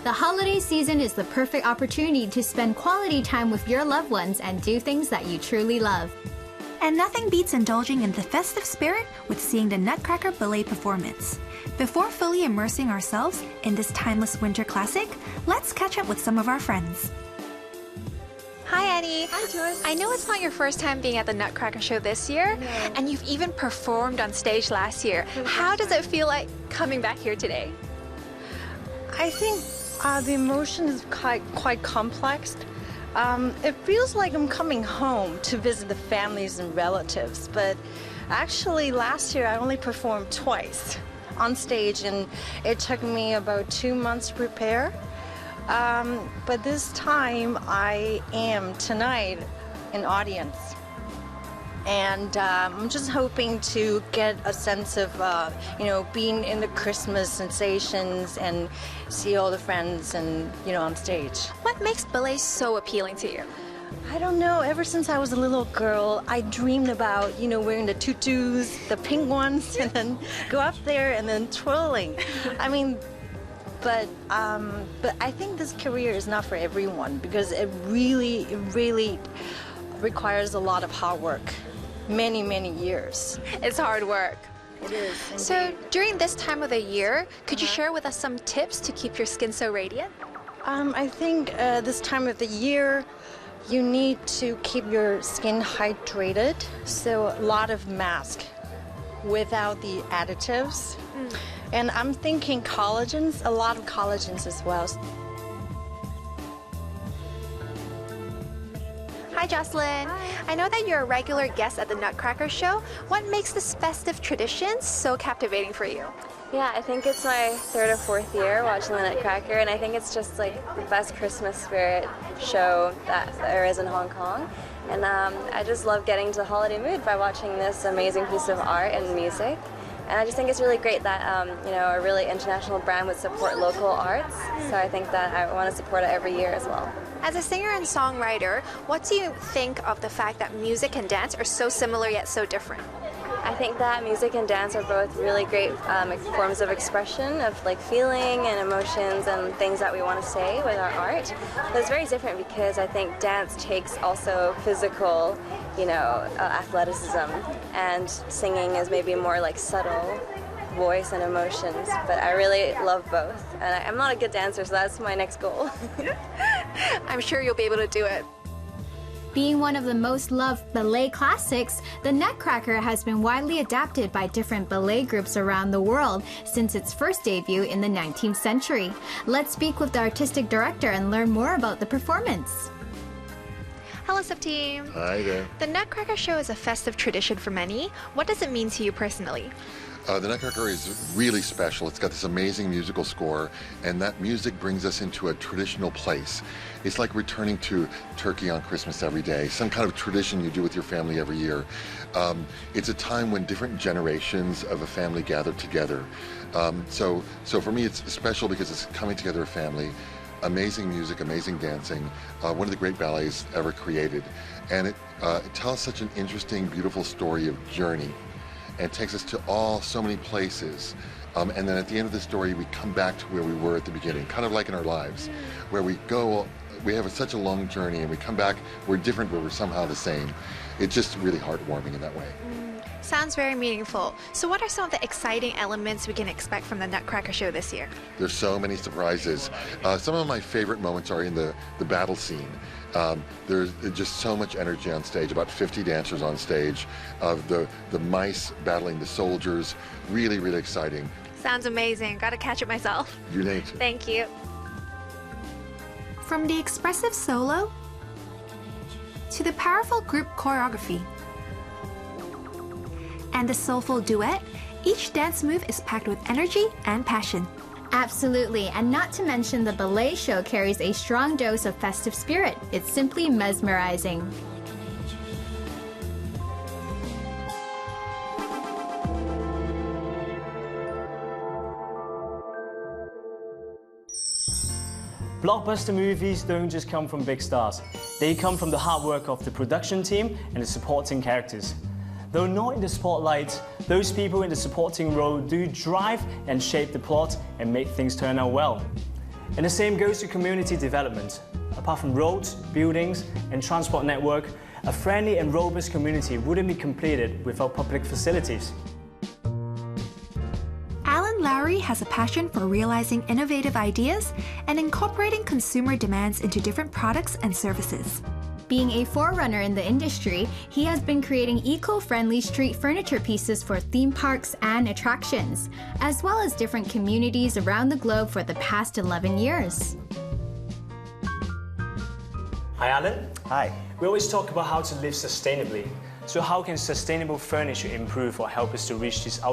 The holiday season is the perfect opportunity to spend quality time with your loved ones and do things that you truly love. And nothing beats indulging in the festive spirit with seeing the Nutcracker ballet performance. Before fully immersing ourselves in this timeless winter classic, let's catch up with some of our friends. Hi Annie. Hi Joyce. I know it's not your first time being at the Nutcracker show this year, and you've even performed on stage last year. How does it feel like coming back here today? I think the emotion is quite complex. It feels like I'm coming home to visit the families and relatives, but actually last year I only performed twice on stage, and it took me about 2 months to prepare. But this time I am tonight in audience, and I'm just hoping to get a sense of being in the Christmas sensations and see all the friends and on stage. What makes ballet so appealing to you? I don't know, ever since I was a little girl I dreamed about wearing the tutus, the pink ones, and then go up there and then twirling. I mean, but I think this career is not for everyone, because it really requires a lot of hard work, many years. It's hard work. It is. So indeed. during this time of the year, could you share with us some tips to keep your skin so radiant? I think this time of the year you need to keep your skin hydrated, so a lot of mask without the additives. And I'm thinking collagens, a lot of collagens as well. Hi Jocelyn. Hi. I know that you're a regular guest at the Nutcracker show. What makes this festive tradition so captivating for you? Yeah, I think it's my 3rd or 4th year watching the Nutcracker, and I think it's just like the best Christmas spirit show that there is in Hong Kong. And I just love getting into the holiday mood by watching this amazing piece of art and music. And I just think it's really great that a really international brand would support local arts. So I think that I want to support it every year as well. As a singer and songwriter, what do you think of the fact that music and dance are so similar yet so different? I think that music and dance are both really great forms of expression of like feeling and emotions and things that we want to say with our art. But it's very different because I think dance takes also physical, athleticism, and singing is maybe more like subtle voice and emotions. But I really love both, and I'm not a good dancer, so that's my next goal. I'm sure you'll be able to do it. Being one of the most loved ballet classics, the Nutcracker has been widely adapted by different ballet groups around the world since its first debut in the 19th century. Let's speak with the artistic director and learn more about the performance. Hello, sub-team. Hi there. The Nutcracker show is a festive tradition for many. What does it mean to you personally? The Nutcracker is really special. It's got this amazing musical score, and that music brings us into a traditional place. It's like returning to Turkey on Christmas every day, some kind of tradition you do with your family every year. It's a time when different generations of a family gather together. So for me, it's special because it's coming together a family. Amazing music, amazing dancing, one of the great ballets ever created. And it tells such an interesting, beautiful story of journey. And it takes us to so many places. And then at the end of the story, we come back to where we were at the beginning, kind of like in our lives, where we have such a long journey and we come back, we're different, but we're somehow the same. It's just really heartwarming in that way. Sounds very meaningful. So what are some of the exciting elements we can expect from the Nutcracker show this year? There's so many surprises. Some of my favorite moments are in the battle scene. There's just so much energy on stage, about 50 dancers on stage, the mice battling the soldiers, really exciting. Sounds amazing. Gotta catch it myself. You need. Thank you. From the expressive solo to the powerful group choreography and the soulful duet, each dance move is packed with energy and passion. Absolutely, and not to mention the ballet show carries a strong dose of festive spirit. It's simply mesmerizing. Blockbuster movies don't just come from big stars. They come from the hard work of the production team and the supporting characters. Though not in the spotlight, those people in the supporting role do drive and shape the plot and make things turn out well. And the same goes to community development. Apart from roads, buildings, and transport network, a friendly and robust community wouldn't be completed without public facilities. Alan Lowry has a passion for realizing innovative ideas and incorporating consumer demands into different products and services. Being a forerunner in the industry, he has been creating eco-friendly street furniture pieces for theme parks and attractions, as well as different communities around the globe for the past 11 years. Hi Alan. Hi. We always talk about how to live sustainably. So how can sustainable furniture improve or help us to reach this outcome?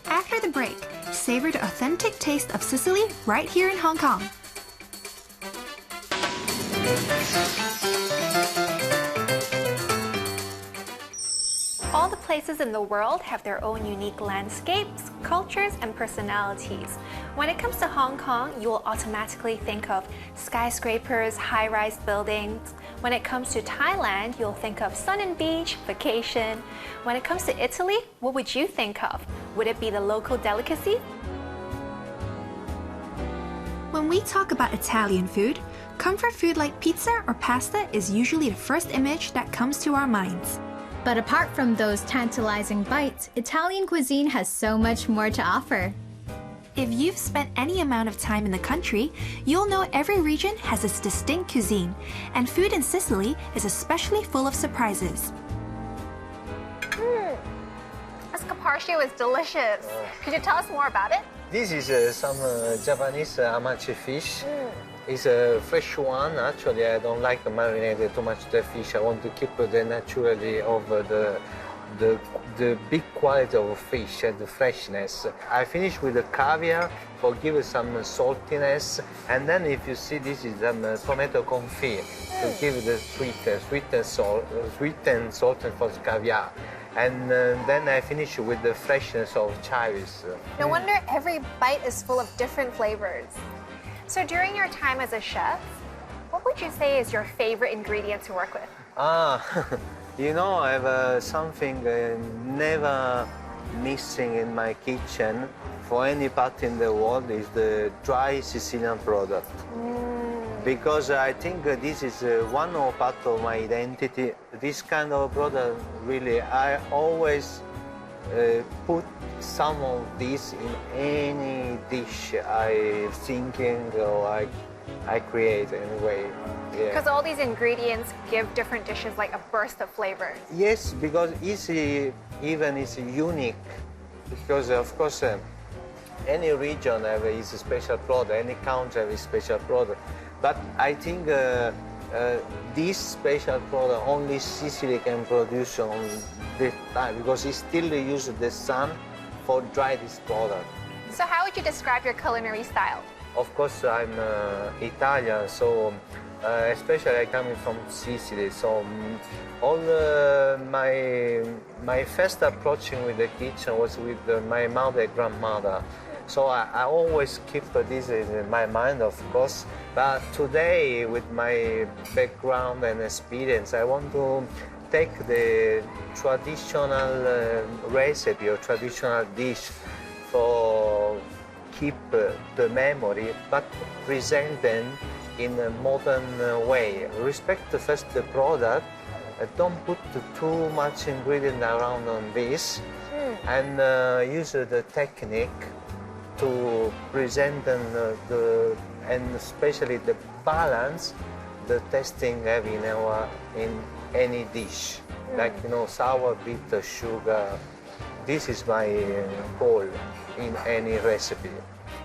After the break, savor the authentic taste of Sicily right here in Hong Kong. All the places in the world have their own unique landscapes, cultures, and personalities. When it comes to Hong Kong, you will automatically think of skyscrapers, high-rise buildings. When it comes to Thailand, you'll think of sun and beach, vacation. When it comes to Italy, what would you think of? Would it be the local delicacy? When we talk about Italian food, comfort food like pizza or pasta is usually the first image that comes to our minds. But apart from those tantalizing bites, Italian cuisine has so much more to offer. If you've spent any amount of time in the country, you'll know every region has its distinct cuisine, and food in Sicily is especially full of surprises. This carpaccio is delicious. Could you tell us more about it? This is some Japanese amachi fish. It's a fresh one. Actually, I don't like marinated too much the fish. I want to keep the naturally of the big quality of fish and the freshness. I finish with the caviar for give it some saltiness, and then if you see this is tomato confit to give the sweet and salt for the caviar. And then I finish with the freshness of chives. No wonder every bite is full of different flavors. So during your time as a chef, what would you say is your favorite ingredient to work with? You know, I have something never missing in my kitchen for any part in the world is the dry Sicilian product. Because I think this is one part of my identity. This kind of product, really, I always put some of this in any dish I thinking or I create anyway. Because all these ingredients give different dishes like a burst of flavor. Yes, because it's unique. Because of course, any region has a special product, any country has a special product. But I think this special product only Sicily can produce on this time because it still uses the sun for dry this product. So how would you describe your culinary style? Of course, I'm Italian, so especially I coming from Sicily. So all my first approaching with the kitchen was with my mother and grandmother. So I always keep this in my mind, of course. But today, with my background and experience, I want to take the traditional recipe or traditional dish for keep the memory, but present them in a modern way. Respect first the product. Don't put too much ingredient around on this, and use the technique to present and especially the balance the tasting have in any dish, like sour, bitter, sugar. This is my goal in any recipe.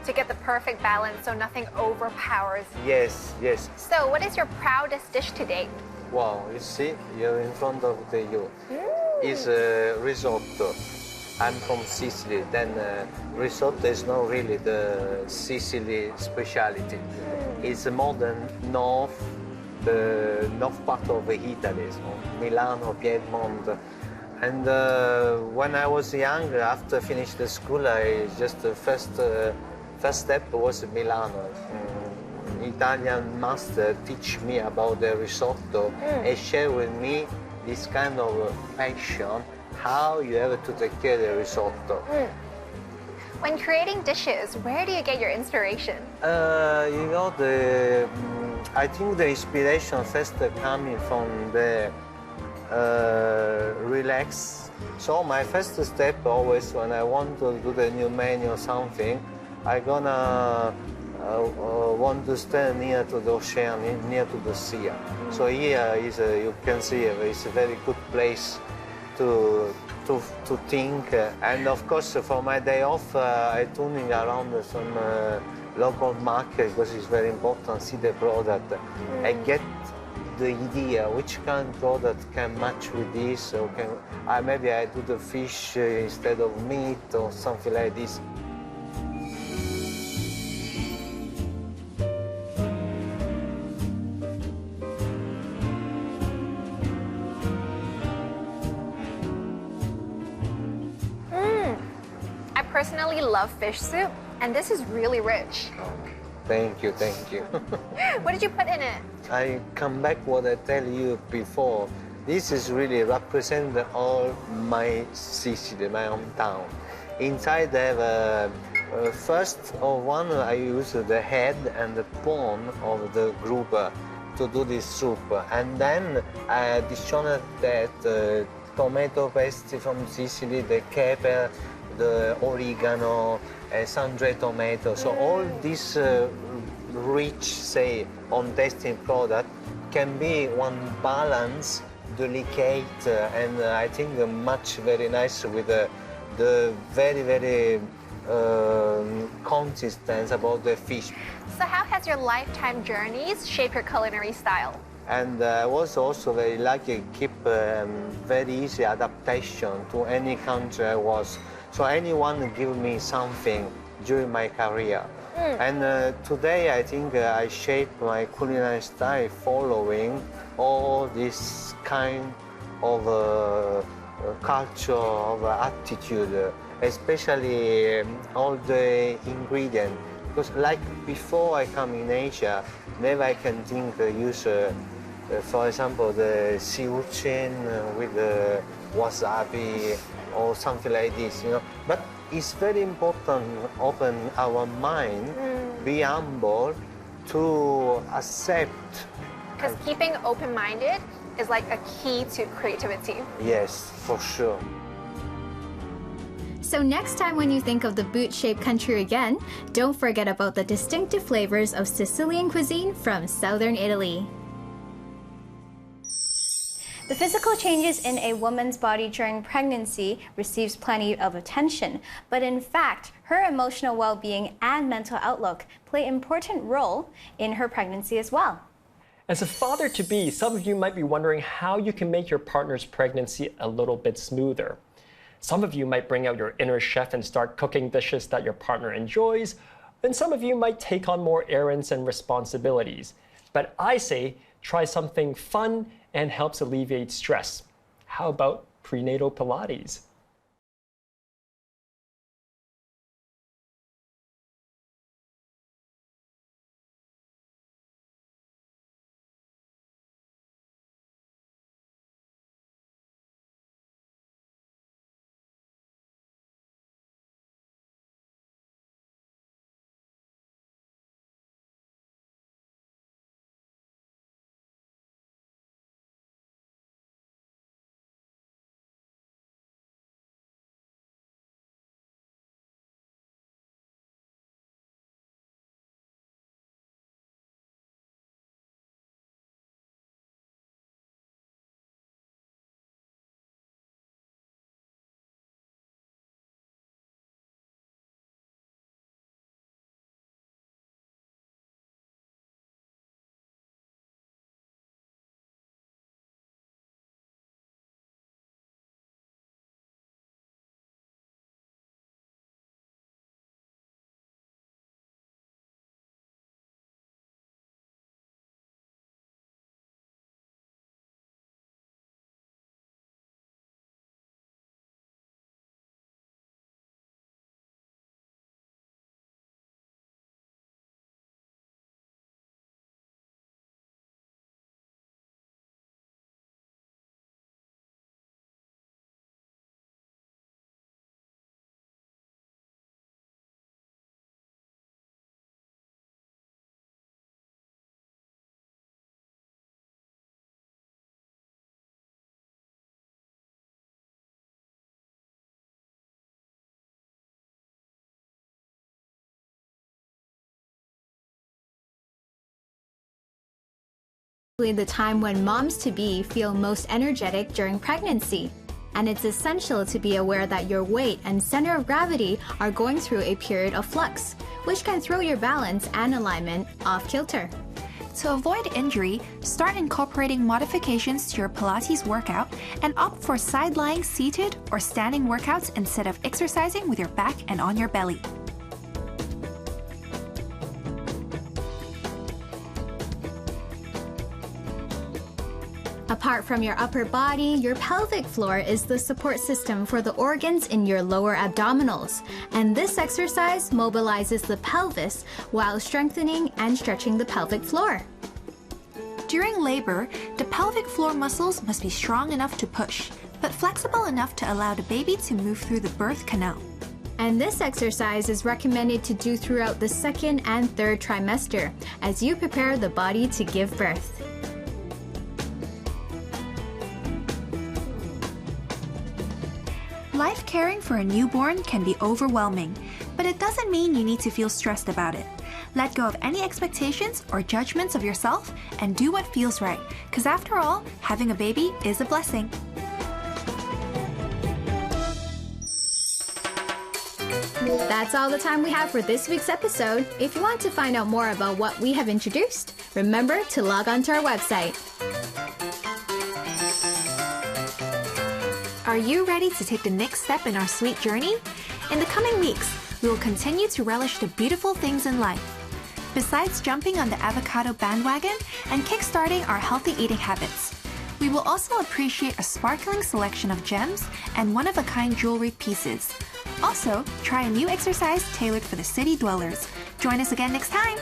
To get the perfect balance so nothing overpowers. Yes, yes. So what is your proudest dish to date? Wow, you see, you're in front of you. It's risotto. I'm from Sicily, then risotto is not really the Sicily speciality. It's more than the north part of Italy, so Milano, Piedmont. And when I was younger, after finish the school, I just the first step was Milano. Italian master teach me about the risotto and share with me this kind of passion, how you have to take care of the risotto. When creating dishes, where do you get your inspiration? I think the inspiration first coming from the relax. So my first step always when I want to do the new menu or something, I gonna want to stand near to the ocean, near to the sea. So here is you can see it's a very good place to think. And of course, for my day off, I tuning around some local market because it's very important. See the product. I get the idea which kind of product can match with this, or maybe I do the fish instead of meat or something like this. I personally love fish soup, and this is really rich. Thank you, thank you. What did you put in it? I come back what I tell you before. This is really represent all my Sicily, my hometown. Inside I have first of one I use the head and the bone of the grouper to do this soup, and then I additional that tomato paste from Sicily, the pepper, the oregano, sun-dried tomato. So all this rich, say, on tasting product can be one balance, delicate, and I think much very nice with the very, very consistent about the fish. So how has your lifetime journeys shaped your culinary style? And I was also very lucky to keep very easy adaptation to any country I was. So anyone give me something during my career. And today I think I shape my culinary style following all this kind of culture, of attitude, especially all the ingredients. Because like before I come in Asia, never I can think use, for example, the sea urchin with the wasabi or something like this, you know. But it's very important to open our mind, be humble, to accept. Because keeping open-minded is like a key to creativity. Yes, for sure. So next time when you think of the boot-shaped country again, don't forget about the distinctive flavors of Sicilian cuisine from southern Italy. The physical changes in a woman's body during pregnancy receives plenty of attention, but in fact, her emotional well-being and mental outlook play an important role in her pregnancy as well. As a father-to-be, some of you might be wondering how you can make your partner's pregnancy a little bit smoother. Some of you might bring out your inner chef and start cooking dishes that your partner enjoys, and some of you might take on more errands and responsibilities. But I say, try something fun and helps alleviate stress. How about prenatal Pilates? The time when moms-to-be feel most energetic during pregnancy. And it's essential to be aware that your weight and center of gravity are going through a period of flux, which can throw your balance and alignment off kilter. To avoid injury, start incorporating modifications to your Pilates workout and opt for side-lying seated or standing workouts instead of exercising with your back and on your belly. Apart from your upper body, your pelvic floor is the support system for the organs in your lower abdominals, and this exercise mobilizes the pelvis while strengthening and stretching the pelvic floor. During labor, the pelvic floor muscles must be strong enough to push, but flexible enough to allow the baby to move through the birth canal. And this exercise is recommended to do throughout the second and third trimester as you prepare the body to give birth. Life caring for a newborn can be overwhelming, but it doesn't mean you need to feel stressed about it. Let go of any expectations or judgments of yourself and do what feels right, because after all, having a baby is a blessing. That's all the time we have for this week's episode. If you want to find out more about what we have introduced, remember to log on to our website. Are you ready to take the next step in our sweet journey? In the coming weeks, we will continue to relish the beautiful things in life. Besides jumping on the avocado bandwagon and kickstarting our healthy eating habits, we will also appreciate a sparkling selection of gems and one-of-a-kind jewelry pieces. Also, try a new exercise tailored for the city dwellers. Join us again next time!